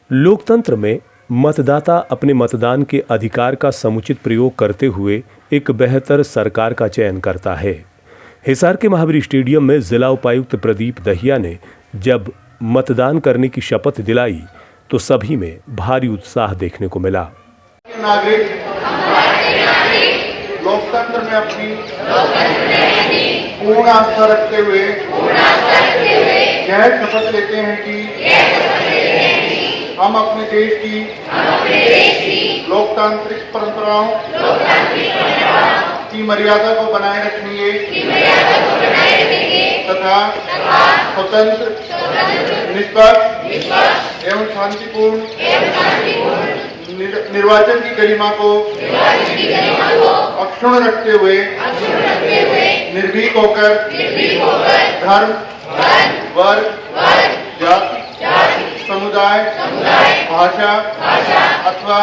लोकतंत्र में मतदाता अपने मतदान के अधिकार का समुचित प्रयोग करते हुए एक बेहतर सरकार का चयन करता है। हिसार के महावीर स्टेडियम में जिला उपायुक्त प्रदीप दहिया ने जब मतदान करने की शपथ दिलाई तो सभी में भारी उत्साह देखने को मिला। नागरिक लोकतंत्र में अपनी पूर्ण आस्था रखते हुए यह शपथ लेते हैं कि हम अपने देश की लोकतांत्रिक परंपराओं की मर्यादा को बनाए रखेंगे तथा स्वतंत्र, निष्पक्ष एवं शांतिपूर्ण निर्वाचन की गरिमा को अक्षुण्ण रखते हुए निर्भीक होकर धर्म, वर्ग, जाति, समुदाय, भाषा अथवा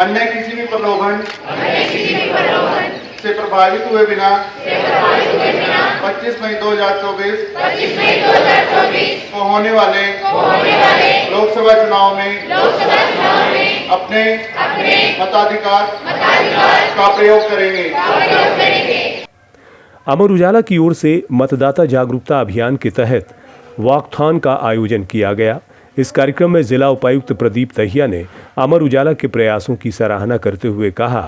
अन्य किसी भी प्रलोभन से प्रभावित हुए बिना 25 मई 2024 को होने वाले लोकसभा चुनाव में अपने मताधिकार का प्रयोग करेंगे। अमर उजाला की ओर से मतदाता जागरूकता अभियान के तहत वॉकथॉन का आयोजन किया गया। इस कार्यक्रम में जिला उपायुक्त प्रदीप दहिया ने अमर उजाला के प्रयासों की सराहना करते हुए कहा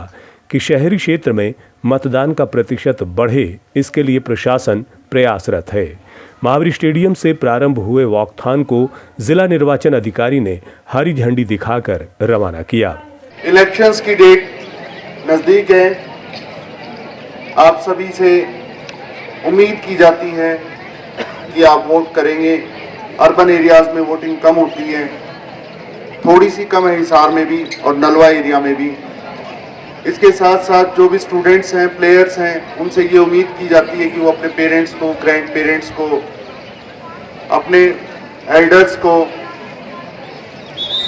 कि शहरी क्षेत्र में मतदान का प्रतिशत बढ़े, इसके लिए प्रशासन प्रयासरत है। महावीर स्टेडियम से प्रारंभ हुए वॉकथॉन को जिला निर्वाचन अधिकारी ने हरी झंडी दिखाकर रवाना किया। इलेक्शंस की डेट नजदीक है। आप सभी से उम्मीद की जाती है कि आप वोट करेंगे। अर्बन एरियाज में वोटिंग कम होती है, थोड़ी सी कम है हिसार में भी और नलवा एरिया में भी। इसके साथ साथ जो भी स्टूडेंट्स हैं, प्लेयर्स हैं, उनसे ये उम्मीद की जाती है कि वो अपने पेरेंट्स को, ग्रैंड पेरेंट्स को, अपने एल्डर्स को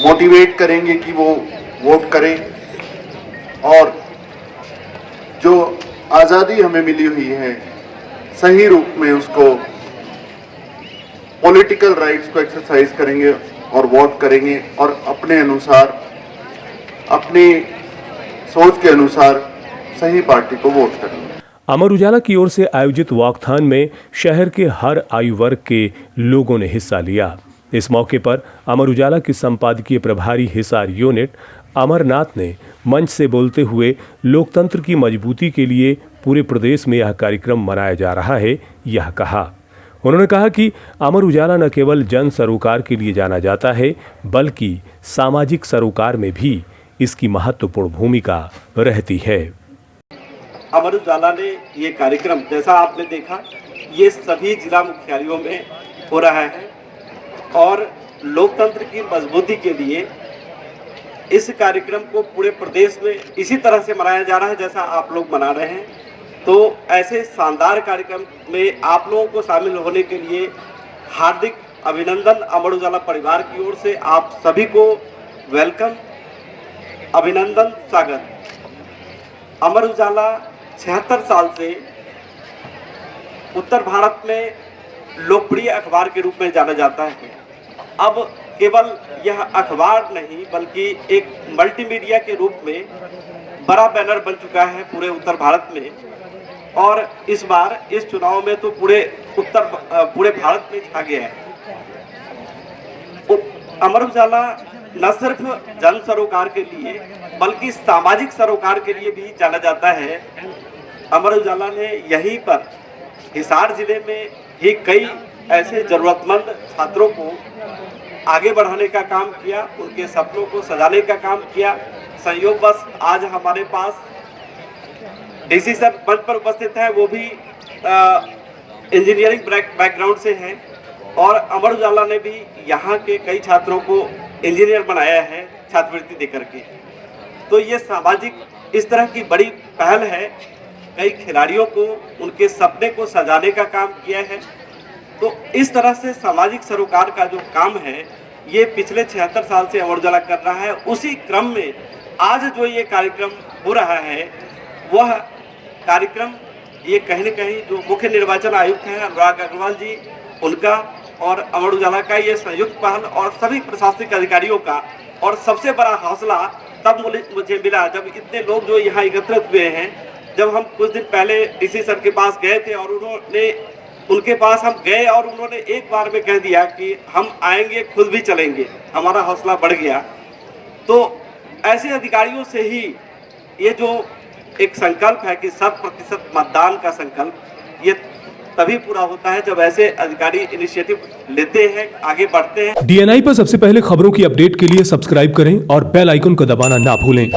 मोटिवेट करेंगे कि वो वोट करें और जो आज़ादी हमें मिली हुई है सही रूप में उसको पॉलिटिकल राइट्स को एक्सरसाइज करेंगे और वोट करेंगे और अपने अनुसार, अपनी सोच के अनुसार सही पार्टी को वोट करेंगे। अमर उजाला की ओर से आयोजित वॉकथॉन में शहर के हर आयु वर्ग के लोगों ने हिस्सा लिया। इस मौके पर अमर उजाला की संपादकीय प्रभारी हिसार यूनिट अमरनाथ ने मंच से बोलते हुए लोकतंत्र की मजबूती के लिए पूरे प्रदेश में यह कार्यक्रम मनाया जा रहा है, यह कहा। उन्होंने कहा कि अमर उजाला न केवल जन सरोकार के लिए जाना जाता है, बल्कि सामाजिक सरोकार में भी इसकी महत्वपूर्ण भूमिका रहती है। अमर उजाला ने ये कार्यक्रम, जैसा आपने देखा, ये सभी जिला मुख्यालयों में हो रहा है और लोकतंत्र की मजबूती के लिए इस कार्यक्रम को पूरे प्रदेश में इसी तरह से मनाया जा रहा है जैसा आप लोग मना रहे हैं। तो ऐसे शानदार कार्यक्रम में आप लोगों को शामिल होने के लिए हार्दिक अभिनंदन। अमर उजाला परिवार की ओर से आप सभी को वेलकम, अभिनंदन, स्वागत। अमर उजाला 76 साल से उत्तर भारत में लोकप्रिय अखबार के रूप में जाना जाता है। अब केवल यह अखबार नहीं बल्कि एक मल्टीमीडिया के रूप में बड़ा बैनर बन चुका है पूरे उत्तर भारत में। और इस बार इस चुनाव में तो पूरे भारत में छा गया है। अमर उजाला न सिर्फ जन सरोकार के लिए बल्कि सामाजिक सरोकार के लिए भी जाना जाता है। अमर उजाला ने यहीं पर हिसार जिले में ही कई ऐसे जरूरतमंद छात्रों को आगे बढ़ाने का काम किया, उनके सपनों को सजाने का काम किया। संयोगवश आज हमारे पास डीसी सर मंच पर उपस्थित है, वो भी इंजीनियरिंग बैकग्राउंड से हैं और अमर उजाला ने भी यहाँ के कई छात्रों को इंजीनियर बनाया है छात्रवृत्ति देकर के। तो ये सामाजिक इस तरह की बड़ी पहल है, कई खिलाड़ियों को उनके सपने को सजाने का काम किया है। तो इस तरह से सामाजिक सरोकार का जो काम है ये पिछले 76 साल से अमर उजाला कर रहा है। उसी क्रम में आज जो ये कार्यक्रम हो रहा है वह कार्यक्रम ये कहीं न कहीं जो मुख्य निर्वाचन आयुक्त हैं अनुराग अग्रवाल जी, उनका और अमर उजाला का ये संयुक्त पहल और सभी प्रशासनिक अधिकारियों का, और सबसे बड़ा हौसला तब मुझे मिला जब इतने लोग जो यहाँ एकत्रित हुए हैं। जब हम कुछ दिन पहले डीसी सर के पास गए थे और उनके पास हम गए और उन्होंने एक बार में कह दिया कि हम आएंगे, खुद भी चलेंगे, हमारा हौसला बढ़ गया। तो ऐसे अधिकारियों से ही ये जो एक संकल्प है कि 100% मतदान का संकल्प, ये तभी पूरा होता है जब ऐसे अधिकारी इनिशिएटिव लेते हैं, आगे बढ़ते हैं। डीएनआई पर सबसे पहले खबरों की अपडेट के लिए सब्सक्राइब करें और बेल आइकन को दबाना ना भूलें।